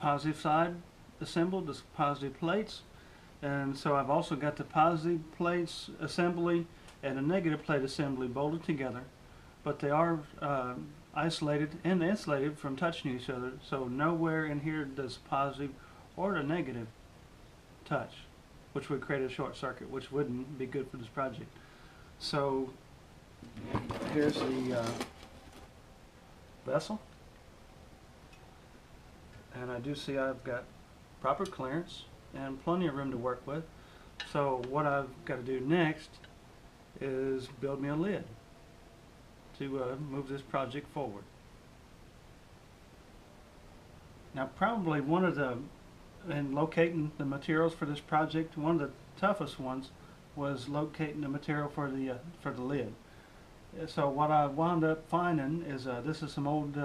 positive side assembled, the positive plates, and so I've also got the positive plates assembly and a negative plate assembly bolted together, but they are isolated and insulated from touching each other, so nowhere in here does positive or the negative touch, which would create a short circuit, which wouldn't be good for this project. So here's the vessel, and I do see I've got proper clearance and plenty of room to work with. So what I've got to do next is build me a lid to move this project forward. Now probably one of the, in locating the materials for this project, one of the toughest ones was locating the material for the lid. So what I wound up finding is this is some old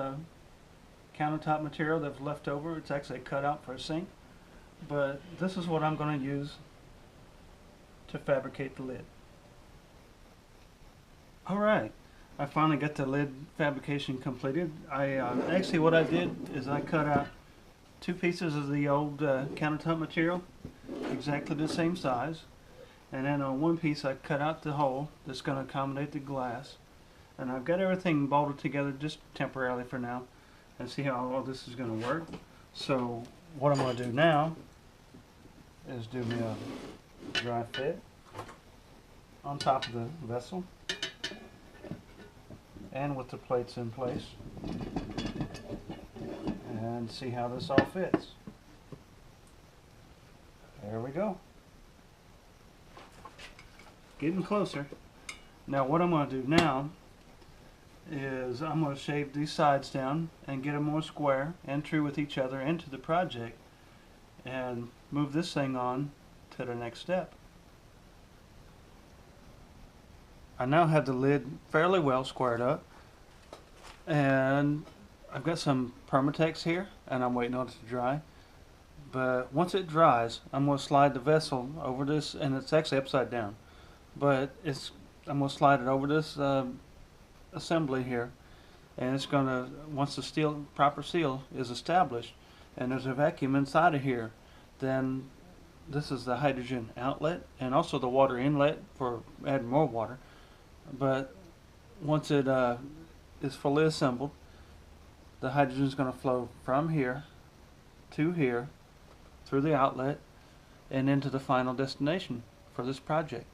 countertop material that was left over. It's actually cut out for a sink, but this is what I'm going to use to fabricate the lid. Alright, I finally got the lid fabrication completed. Actually what I did is I cut out 2 pieces of the old countertop material, exactly the same size, and then on one piece I cut out the hole that's going to accommodate the glass, and I've got everything bolted together just temporarily for now, and see how all this is going to work. So what I'm going to do now is do me a dry fit on top of the vessel and with the plates in place, and see how this all fits. There we go. Getting closer. Now what I'm going to do now is I'm going to shave these sides down and get them more square and true with each other into the project, and move this thing on to the next step. I now have the lid fairly well squared up, and I've got some Permatex here and I'm waiting on it to dry. But once it dries, I'm going to slide the vessel over this, and it's actually upside down, but I'm going to slide it over this assembly here, and it's going to, once the proper seal is established and there's a vacuum inside of here, then this is the hydrogen outlet and also the water inlet for adding more water. But once it is fully assembled, the hydrogen is going to flow from here to here through the outlet and into the final destination for this project.